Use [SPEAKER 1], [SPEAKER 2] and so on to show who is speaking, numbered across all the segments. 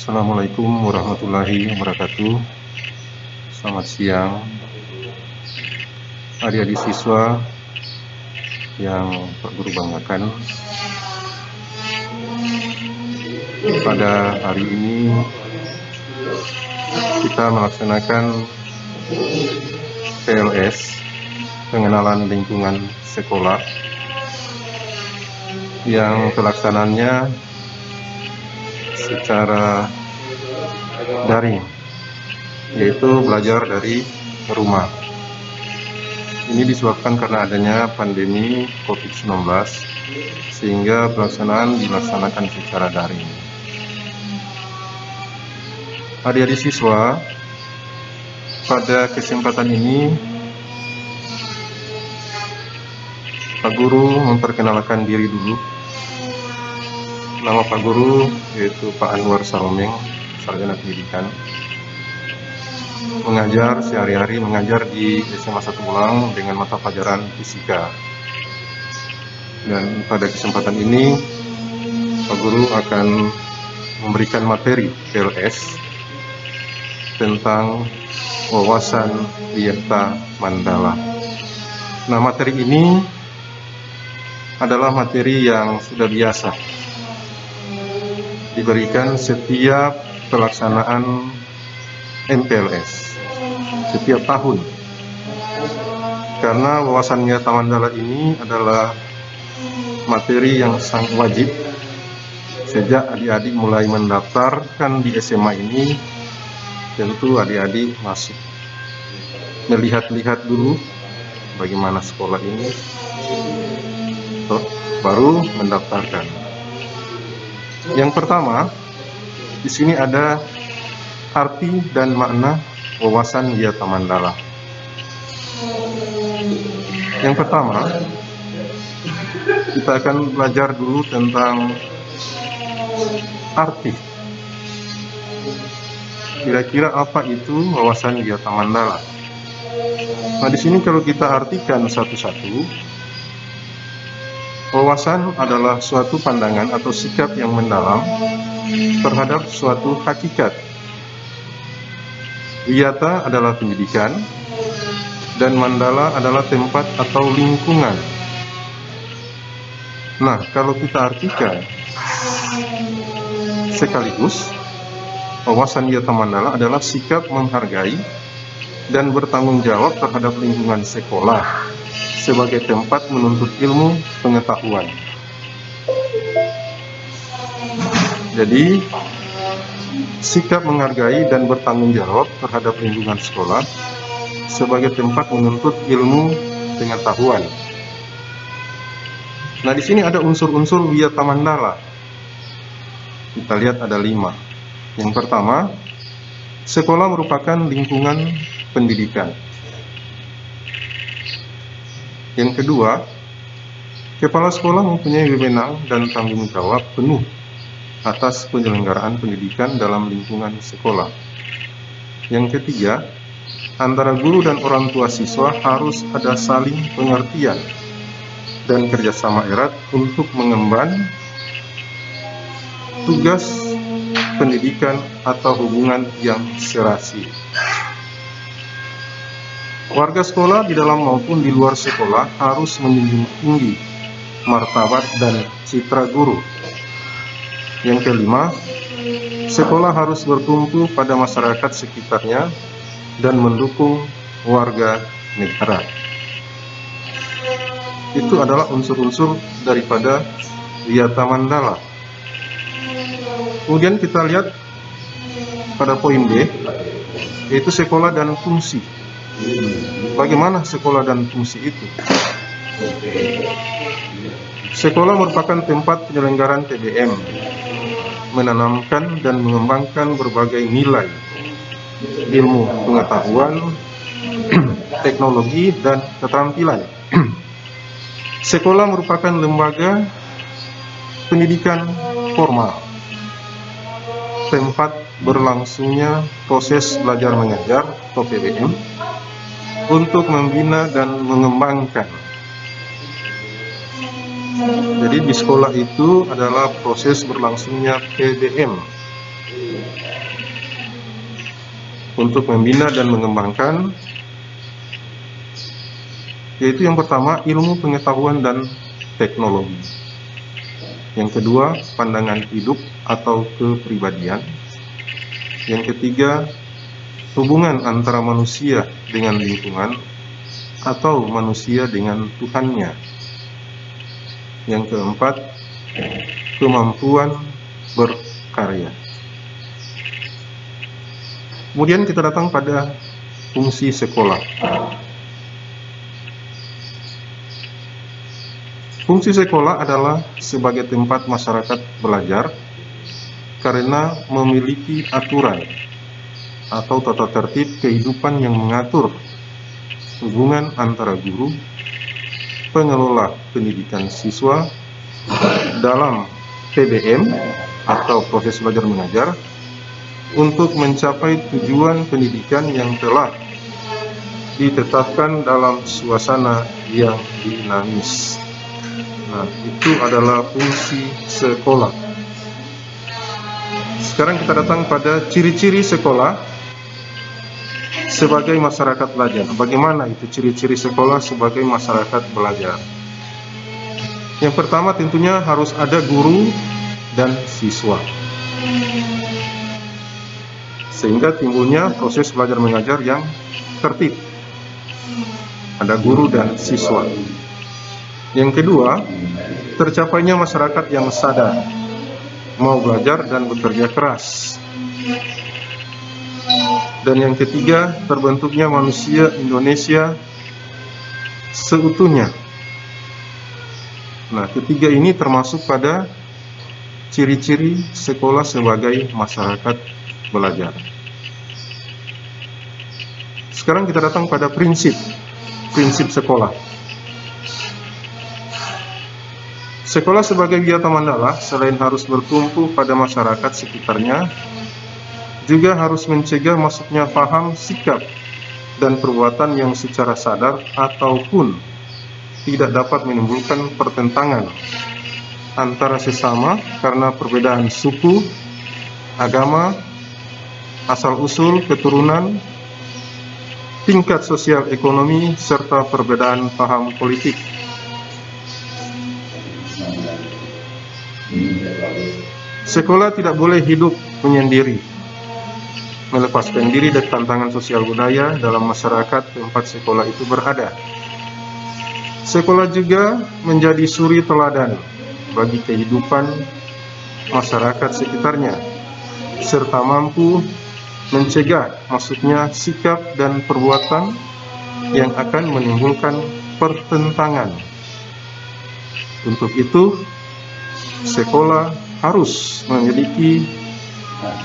[SPEAKER 1] Assalamualaikum warahmatullahi wabarakatuh. Selamat siang adik-adik siswa yang Pak Guru banggakan. Pada hari ini kita melaksanakan PLS, pengenalan lingkungan sekolah, yang pelaksananya secara daring, yaitu belajar dari rumah. Ini disebabkan karena adanya pandemi COVID-19, sehingga pelaksanaan dilaksanakan secara daring. Adik-adik siswa, pada kesempatan ini Pak Guru memperkenalkan diri dulu. Nama Pak Guru yaitu Pak Anwar Saromeng, Sarjana Pendidikan. Mengajar sehari-hari, mengajar di SMA 1 Ulang dengan mata pelajaran fisika. Dan pada kesempatan ini Pak Guru akan memberikan materi PLS tentang wawasan Wiyata Mandala. Nah, materi ini adalah materi yang sudah biasa diberikan setiap pelaksanaan MPLS setiap tahun, karena wawasan Wiyata Mandala ini adalah materi yang sangat wajib. Sejak adik-adik mulai mendaftarkan di SMA ini, tentu adik-adik masuk melihat-lihat dulu bagaimana sekolah ini, baru mendaftarkan. Yang pertama, di sini ada arti dan makna wawasan Wiyata Mandala. Yang pertama, kita akan belajar dulu tentang arti. Kira-kira apa itu wawasan Wiyata Mandala? Nah, di sini kalau kita artikan satu-satu, wawasan adalah suatu pandangan atau sikap yang mendalam terhadap suatu hakikat. Wiyata adalah pendidikan, dan Mandala adalah tempat atau lingkungan. Nah, kalau kita artikan sekaligus, wawasan Wiyata Mandala adalah sikap menghargai dan bertanggung jawab terhadap lingkungan sekolah sebagai tempat menuntut ilmu pengetahuan. Jadi, sikap menghargai dan bertanggung jawab terhadap lingkungan sekolah sebagai tempat menuntut ilmu pengetahuan. Nah, di sini ada unsur-unsur Wiyata Mandala. Kita lihat ada 5. Yang pertama, sekolah merupakan lingkungan pendidikan. Yang kedua, kepala sekolah mempunyai wewenang dan tanggung jawab penuh atas penyelenggaraan pendidikan dalam lingkungan sekolah. Yang ketiga, antara guru dan orang tua siswa harus ada saling pengertian dan kerjasama erat untuk mengemban tugas pendidikan atau hubungan yang serasi. Warga sekolah di dalam maupun di luar sekolah harus menjunjung tinggi martabat dan citra guru. Yang kelima, sekolah harus bertumpu pada masyarakat sekitarnya dan mendukung warga negara. Itu adalah unsur-unsur daripada Wiyata Mandala. Kemudian kita lihat pada poin B, yaitu sekolah dan fungsi. Bagaimana sekolah dan fungsi itu? Sekolah merupakan tempat penyelenggaraan TBM, menanamkan dan mengembangkan berbagai nilai, ilmu pengetahuan, teknologi, dan keterampilan. Sekolah merupakan lembaga pendidikan formal, tempat berlangsungnya proses belajar mengajar atau PBM untuk membina dan mengembangkan. Jadi di sekolah itu adalah proses berlangsungnya PBM, untuk membina dan mengembangkan, yaitu yang pertama ilmu pengetahuan dan teknologi, yang kedua pandangan hidup atau kepribadian, yang ketiga hubungan antara manusia dengan lingkungan atau manusia dengan Tuhannya, yang keempat kemampuan berkarya. Kemudian kita datang pada fungsi sekolah. Fungsi sekolah adalah sebagai tempat masyarakat belajar karena memiliki aturan atau tata tertib kehidupan yang mengatur hubungan antara guru, pengelola pendidikan siswa dalam PBM atau proses belajar mengajar untuk mencapai tujuan pendidikan yang telah ditetapkan dalam suasana yang dinamis. Nah, itu adalah fungsi sekolah. Sekarang kita datang pada ciri-ciri sekolah sebagai masyarakat belajar. Bagaimana itu ciri-ciri sekolah sebagai masyarakat belajar? Yang pertama tentunya harus ada guru dan siswa, sehingga timbulnya proses belajar mengajar yang tertib. Ada guru dan siswa. Yang kedua, tercapainya masyarakat yang sadar, mau belajar dan bekerja keras. Dan yang ketiga, terbentuknya manusia Indonesia seutuhnya. Nah, ketiga ini termasuk pada ciri-ciri sekolah sebagai masyarakat belajar. Sekarang kita datang pada prinsip sekolah. Sekolah sebagai wiyata mandala selain harus bertumpu pada masyarakat sekitarnya, juga harus mencegah masuknya paham, sikap, dan perbuatan yang secara sadar ataupun tidak dapat menimbulkan pertentangan antara sesama karena perbedaan suku, agama, asal-usul, keturunan, tingkat sosial ekonomi, serta perbedaan paham politik. Sekolah tidak boleh hidup menyendiri, melepaskan diri dari tantangan sosial budaya dalam masyarakat tempat sekolah itu berada. Sekolah juga menjadi suri teladan bagi kehidupan masyarakat sekitarnya, serta mampu mencegah masuknya sikap dan perbuatan yang akan menimbulkan pertentangan. Untuk itu, sekolah harus memiliki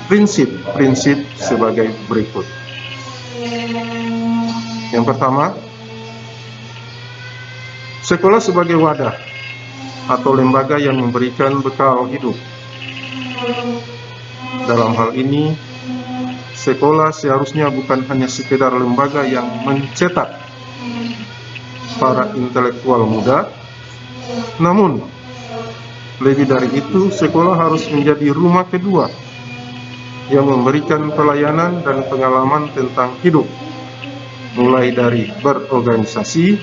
[SPEAKER 1] prinsip-prinsip sebagai berikut. Yang pertama, sekolah sebagai wadah atau lembaga yang memberikan bekal hidup. Dalam hal ini, sekolah seharusnya bukan hanya sekedar lembaga yang mencetak para intelektual muda, namun lebih dari itu, sekolah harus menjadi rumah kedua yang memberikan pelayanan dan pengalaman tentang hidup, mulai dari berorganisasi,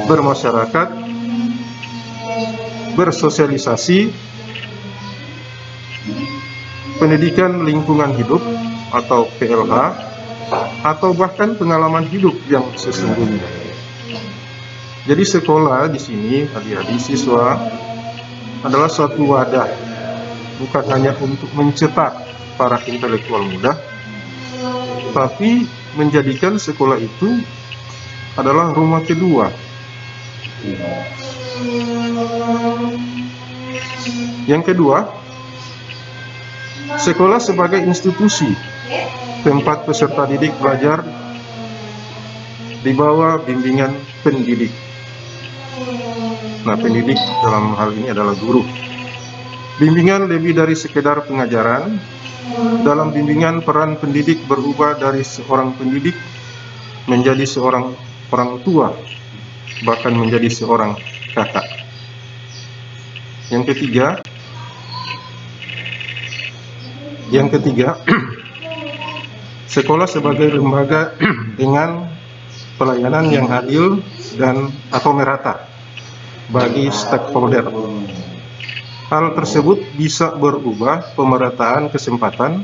[SPEAKER 1] bermasyarakat, bersosialisasi, pendidikan lingkungan hidup atau PLH, atau bahkan pengalaman hidup yang sesungguhnya. Jadi sekolah di sini, adik-adik siswa, adalah suatu wadah, bukan hanya untuk mencetak para intelektual muda, tapi menjadikan sekolah itu adalah rumah kedua. Yang kedua, sekolah sebagai institusi tempat peserta didik belajar di bawah bimbingan pendidik. Nah, pendidik dalam hal ini adalah guru. Bimbingan lebih dari sekedar pengajaran. Dalam bimbingan, peran pendidik berubah dari seorang pendidik menjadi seorang orang tua, bahkan menjadi seorang kakak. Yang ketiga, Yang ketiga, sekolah sebagai lembaga dengan pelayanan yang adil dan atau merata bagi stakeholder. Hal tersebut bisa berubah pemerataan kesempatan,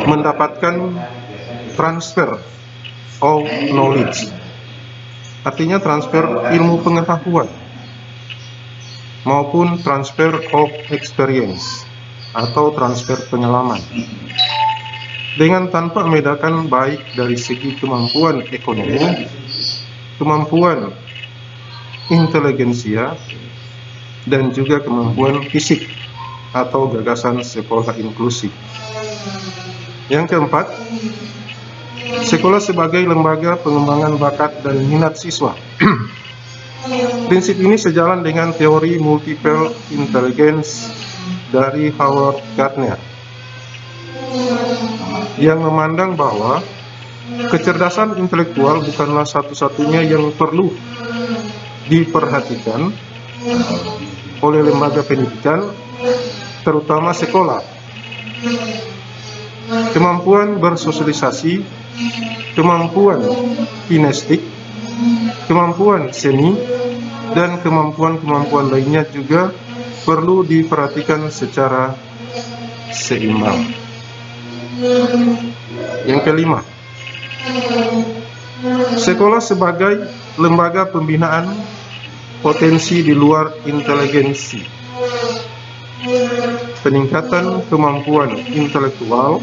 [SPEAKER 1] mendapatkan transfer of knowledge, artinya transfer ilmu pengetahuan, maupun transfer of experience atau transfer pengalaman, dengan tanpa membedakan baik dari segi kemampuan ekonomi, kemampuan intelijensia, dan juga kemampuan fisik atau gagasan sekolah inklusif. Yang keempat, sekolah sebagai lembaga pengembangan bakat dan minat siswa. Prinsip ini sejalan dengan teori multiple intelligence dari Howard Gardner, yang memandang bahwa kecerdasan intelektual bukanlah satu-satunya yang perlu diperhatikan oleh lembaga pendidikan, terutama sekolah. Kemampuan bersosialisasi, kemampuan kinestik, kemampuan seni, dan kemampuan-kemampuan lainnya juga perlu diperhatikan secara seimbang. Yang kelima, sekolah sebagai lembaga pembinaan potensi di luar inteligensi. Peningkatan kemampuan intelektual,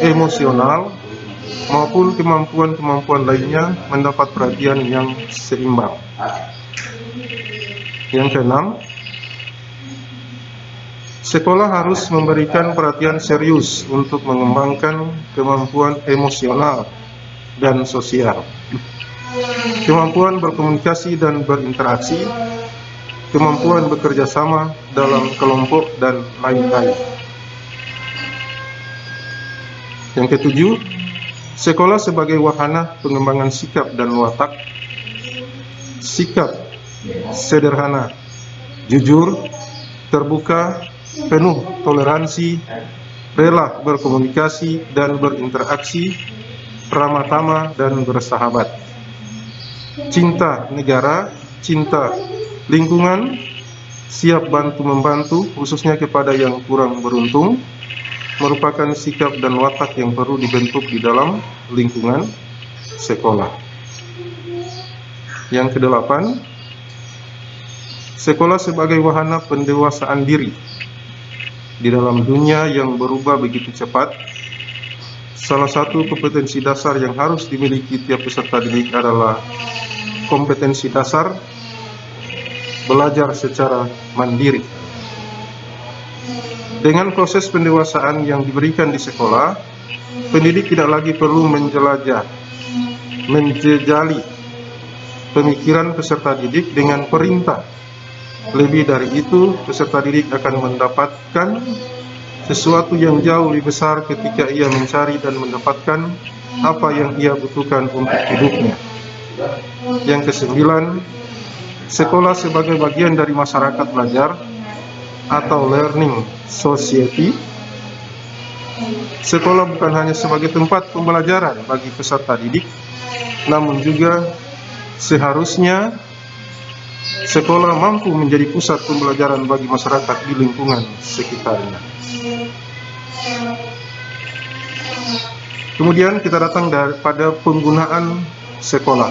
[SPEAKER 1] emosional, maupun kemampuan-kemampuan lainnya mendapat perhatian yang seimbang. Yang keenam, sekolah harus memberikan perhatian serius untuk mengembangkan kemampuan emosional dan sosial, kemampuan berkomunikasi dan berinteraksi, kemampuan bekerja sama dalam kelompok, dan lain-lain. Yang ketujuh, sekolah sebagai wahana pengembangan sikap dan watak. Sikap sederhana, jujur, terbuka, penuh toleransi, rela berkomunikasi dan berinteraksi, ramah tamah dan bersahabat. Cinta negara, cinta lingkungan, siap bantu-membantu, khususnya kepada yang kurang beruntung, merupakan sikap dan watak yang perlu dibentuk di dalam lingkungan sekolah. Yang kedelapan, sekolah sebagai wahana pendewasaan diri. Di dalam dunia yang berubah begitu cepat, salah satu kompetensi dasar yang harus dimiliki tiap peserta didik adalah kompetensi dasar belajar secara mandiri. Dengan proses pendewasaan yang diberikan di sekolah, pendidik tidak lagi perlu menjejali pemikiran peserta didik dengan perintah. Lebih dari itu, peserta didik akan mendapatkan sesuatu yang jauh lebih besar ketika ia mencari dan mendapatkan apa yang ia butuhkan untuk hidupnya. Yang kesembilan, sekolah sebagai bagian dari masyarakat belajar atau learning society. Sekolah bukan hanya sebagai tempat pembelajaran bagi peserta didik, namun juga seharusnya sekolah mampu menjadi pusat pembelajaran bagi masyarakat di lingkungan sekitarnya. Kemudian kita datang pada penggunaan sekolah.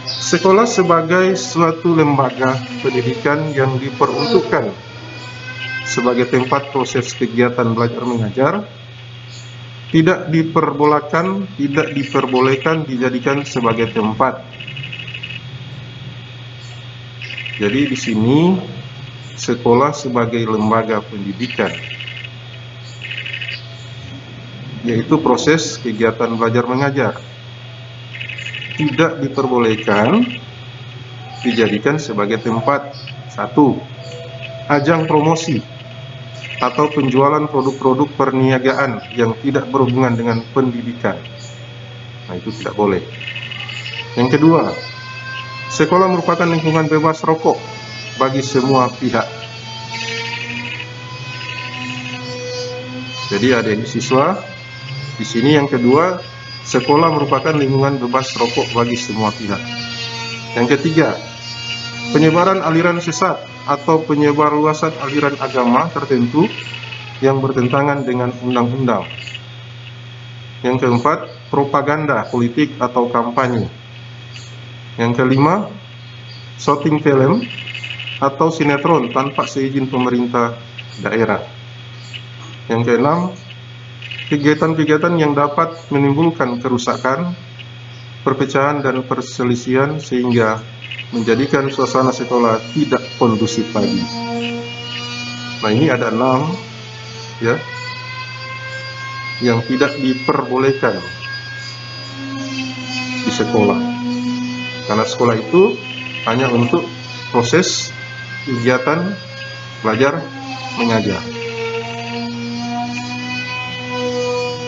[SPEAKER 1] Sekolah sebagai suatu lembaga pendidikan yang diperuntukkan sebagai tempat proses kegiatan belajar mengajar tidak diperbolehkan dijadikan sebagai tempat. Jadi di sini sekolah sebagai lembaga pendidikan, yaitu proses kegiatan belajar mengajar, tidak diperbolehkan dijadikan sebagai tempat. Satu, ajang promosi atau penjualan produk-produk perniagaan yang tidak berhubungan dengan pendidikan. Nah, itu tidak boleh. Yang kedua, sekolah merupakan lingkungan bebas rokok bagi semua pihak. Jadi adik siswa, di sini yang kedua, sekolah merupakan lingkungan bebas rokok bagi semua pihak. Yang ketiga, penyebaran aliran sesat atau penyebarluasan aliran agama tertentu yang bertentangan dengan undang-undang. Yang keempat, propaganda politik atau kampanye. Yang kelima, syuting film atau sinetron tanpa seizin pemerintah daerah. Yang keenam, kegiatan-kegiatan yang dapat menimbulkan kerusakan, perpecahan dan perselisihan sehingga menjadikan suasana sekolah tidak kondusif lagi. Nah, ini ada 6 ya yang tidak diperbolehkan di sekolah. Karena sekolah itu hanya untuk proses kegiatan belajar mengajar.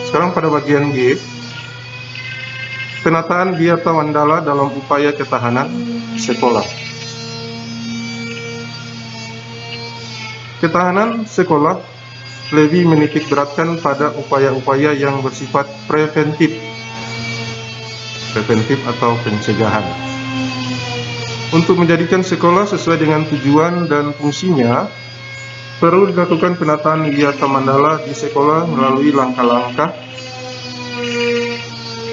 [SPEAKER 1] Sekarang pada bagian G, penataan biota mandala dalam upaya ketahanan sekolah. Ketahanan sekolah lebih menitik beratkan pada upaya-upaya yang bersifat preventif atau pencegahan. Untuk menjadikan sekolah sesuai dengan tujuan dan fungsinya, perlu dilakukan penataan biota mandala di sekolah melalui langkah-langkah: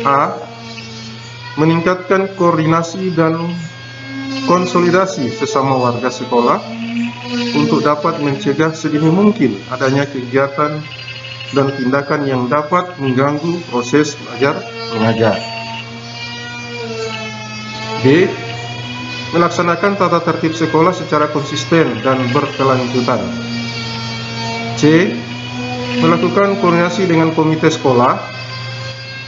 [SPEAKER 1] A. Meningkatkan koordinasi dan konsolidasi sesama warga sekolah untuk dapat mencegah sedini mungkin adanya kegiatan dan tindakan yang dapat mengganggu proses belajar mengajar. B. Melaksanakan tata tertib sekolah secara konsisten dan berkelanjutan. C. Melakukan koordinasi dengan komite sekolah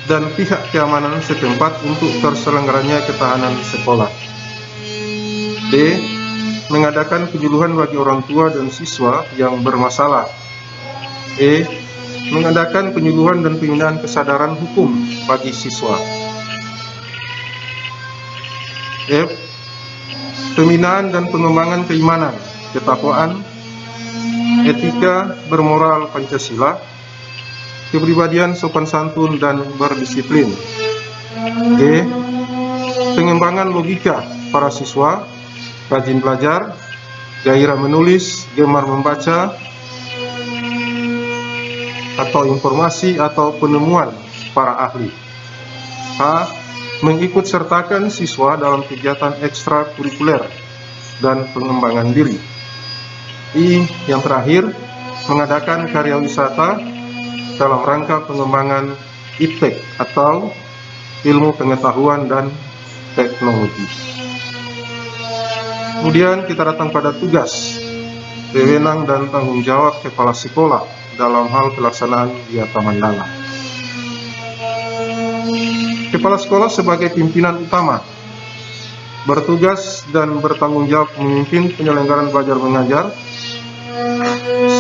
[SPEAKER 1] dan pihak keamanan setempat untuk terselenggaranya ketahanan sekolah. D. Mengadakan penyuluhan bagi orang tua dan siswa yang bermasalah. E. Mengadakan penyuluhan dan pembinaan kesadaran hukum bagi siswa. F. Pembinaan dan pengembangan keimanan, ketakwaan, etika bermoral Pancasila, kepribadian sopan santun dan berdisiplin. G. Pengembangan logika para siswa, rajin belajar, gairah menulis, gemar membaca, atau informasi atau penemuan para ahli. H. Mengikut sertakan siswa dalam kegiatan ekstrakurikuler dan pengembangan diri. I. Yang terakhir, mengadakan karya wisata dalam rangka pengembangan iptek atau ilmu pengetahuan dan teknologi. Kemudian kita datang pada tugas, wewenang dan tanggung jawab kepala sekolah dalam hal pelaksanaan biota mandala. Kepala sekolah sebagai pimpinan utama bertugas dan bertanggung jawab memimpin penyelenggaraan belajar mengajar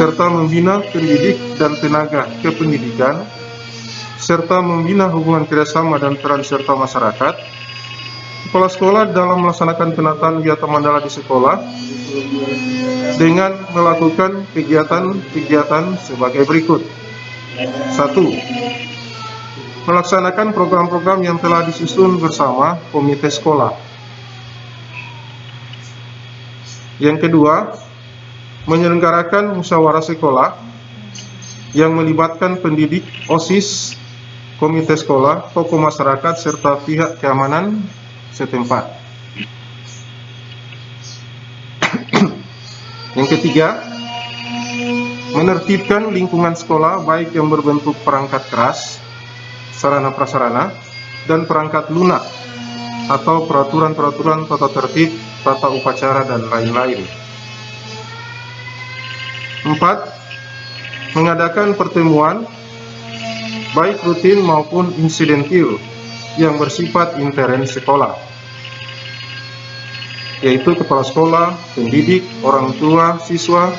[SPEAKER 1] serta membina pendidik dan tenaga kependidikan serta membina hubungan kerjasama dan peran serta masyarakat. Kepala sekolah dalam melaksanakan penataan biota mandala di sekolah dengan melakukan kegiatan-kegiatan sebagai berikut. 1. Melaksanakan program-program yang telah disusun bersama komite sekolah. Yang kedua, menyelenggarakan musyawarah sekolah yang melibatkan pendidik, OSIS, komite sekolah, tokoh masyarakat, serta pihak keamanan setempat. Yang ketiga, menertibkan lingkungan sekolah baik yang berbentuk perangkat keras, sarana prasarana, dan perangkat lunak atau peraturan-peraturan tata tertib, tata upacara, dan lain-lain. 4. Mengadakan pertemuan baik rutin maupun insidentil yang bersifat intern sekolah, yaitu kepala sekolah, pendidik, orang tua, siswa,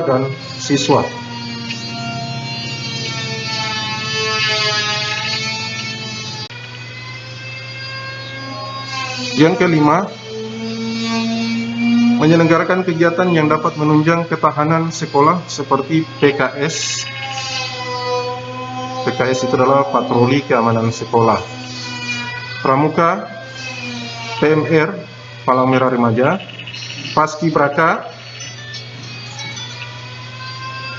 [SPEAKER 1] dan siswa. Yang kelima, menyelenggarakan kegiatan yang dapat menunjang ketahanan sekolah seperti PKS. PKS itu adalah patroli keamanan sekolah. Pramuka, PMR, Palang Merah Remaja, Paskibraka,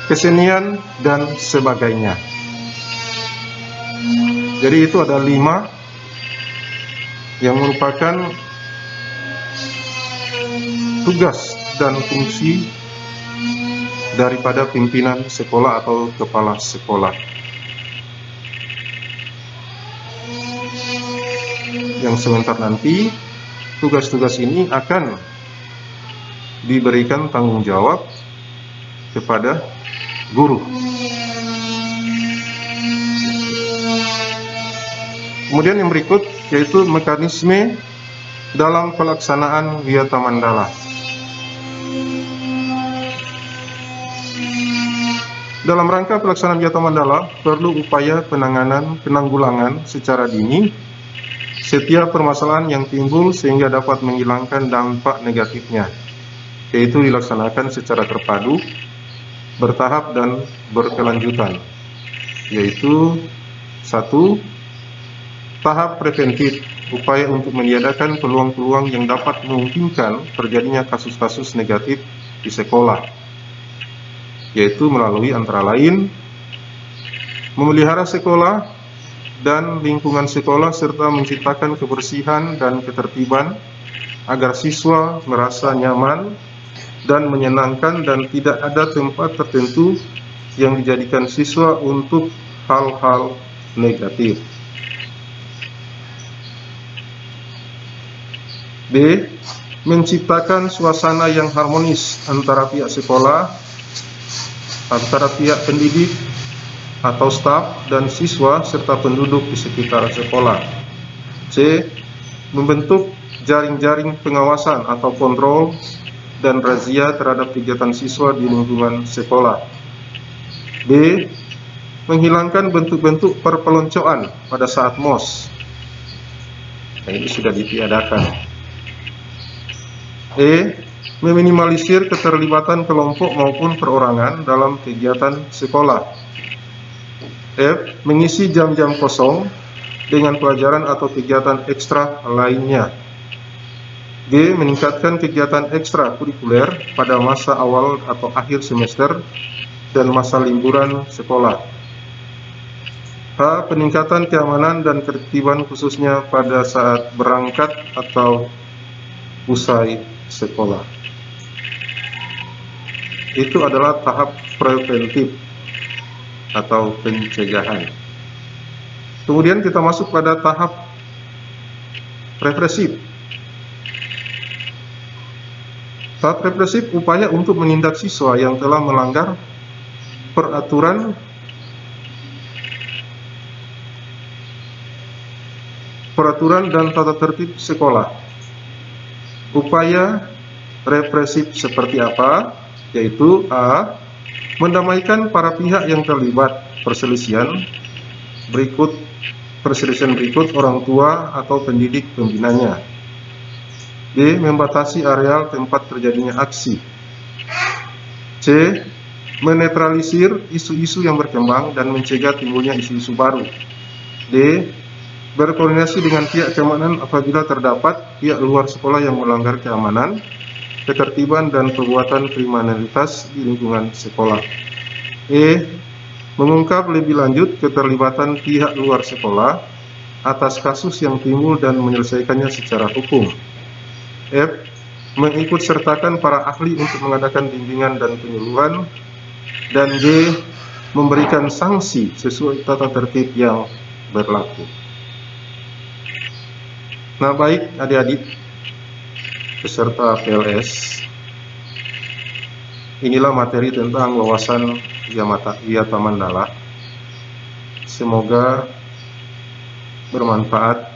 [SPEAKER 1] kesenian, dan sebagainya. Jadi itu ada 5 yang merupakan tugas dan fungsi daripada pimpinan sekolah atau kepala sekolah. Yang sebentar nanti tugas-tugas ini akan diberikan tanggung jawab kepada guru. Kemudian yang berikut yaitu mekanisme dalam pelaksanaan Wiyata Mandala. Dalam rangka pelaksanaan Wiyata Mandala perlu upaya penanggulangan secara dini setiap permasalahan yang timbul sehingga dapat menghilangkan dampak negatifnya, yaitu dilaksanakan secara terpadu, bertahap dan berkelanjutan, yaitu 1. Tahap preventif, upaya untuk meniadakan peluang-peluang yang dapat memungkinkan terjadinya kasus-kasus negatif di sekolah, yaitu melalui antara lain memelihara sekolah dan lingkungan sekolah serta menciptakan kebersihan dan ketertiban agar siswa merasa nyaman dan menyenangkan dan tidak ada tempat tertentu yang dijadikan siswa untuk hal-hal negatif. B. Menciptakan suasana yang harmonis antara pihak sekolah, antara pihak pendidik atau staf dan siswa serta penduduk di sekitar sekolah. C. Membentuk jaring-jaring pengawasan atau kontrol dan razia terhadap kegiatan siswa di lingkungan sekolah. D. Menghilangkan bentuk-bentuk perpeloncoan pada saat MOS. Nah, ini sudah ditiadakan. E. Meminimalisir keterlibatan kelompok maupun perorangan dalam kegiatan sekolah. F. Mengisi jam-jam kosong dengan pelajaran atau kegiatan ekstra lainnya. G. Meningkatkan kegiatan ekstra kurikuler pada masa awal atau akhir semester dan masa liburan sekolah. H. Peningkatan keamanan dan ketertiban khususnya pada saat berangkat atau usai sekolah. Itu adalah tahap preventif atau pencegahan. Kemudian kita masuk pada tahap represif. Tahap represif upaya untuk menindak siswa yang telah melanggar peraturan dan tata tertib sekolah. Upaya represif seperti apa? Yaitu A. Mendamaikan para pihak yang terlibat perselisihan berikut orang tua atau pendidik pembinanya. B. Membatasi areal tempat terjadinya aksi. C. Menetralisir isu-isu yang berkembang dan mencegah timbulnya isu-isu baru. D. Berkoordinasi dengan pihak keamanan apabila terdapat pihak luar sekolah yang melanggar keamanan, ketertiban dan perbuatan kriminalitas di lingkungan sekolah. E. Mengungkap lebih lanjut keterlibatan pihak luar sekolah atas kasus yang timbul dan menyelesaikannya secara hukum. F. Mengikut sertakan para ahli untuk mengadakan bimbingan dan penyuluhan. Dan G. Memberikan sanksi sesuai tata tertib yang berlaku. Nah, baik adik-adik peserta PLS, inilah materi tentang wawasan Wiyata Mandala. Semoga bermanfaat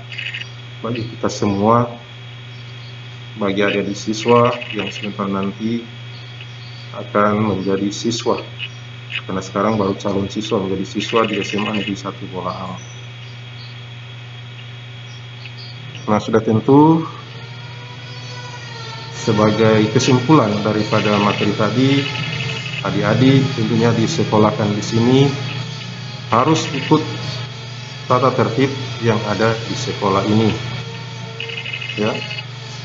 [SPEAKER 1] bagi kita semua, bagi adik-adik siswa yang sebentar nanti akan menjadi siswa, karena sekarang baru calon siswa menjadi siswa di SMA Negeri 1 Bolaang. Nah, sudah tentu sebagai kesimpulan daripada materi tadi, adik-adik tentunya disekolahkan di sini harus ikut tata tertib yang ada di sekolah ini. Ya,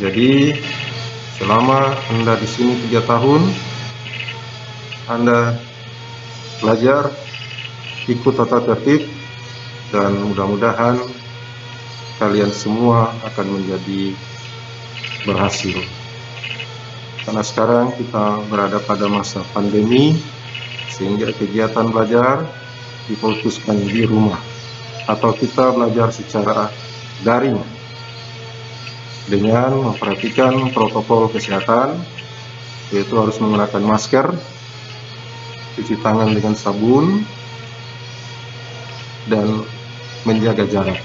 [SPEAKER 1] jadi selama Anda di sini 3 tahun, Anda belajar ikut tata tertib, dan mudah-mudahan kalian semua akan menjadi berhasil. Karena sekarang kita berada pada masa pandemi, sehingga kegiatan belajar difokuskan di rumah, atau kita belajar secara daring dengan memperhatikan protokol kesehatan, yaitu harus menggunakan masker, cuci tangan dengan sabun, dan menjaga jarak.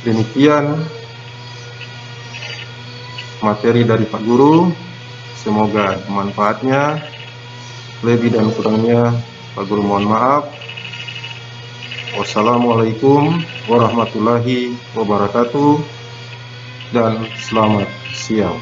[SPEAKER 1] Demikian materi dari Pak Guru, semoga manfaatnya. Lebih dan kurangnya Pak Guru mohon maaf. Wassalamualaikum warahmatullahi wabarakatuh, dan selamat siang.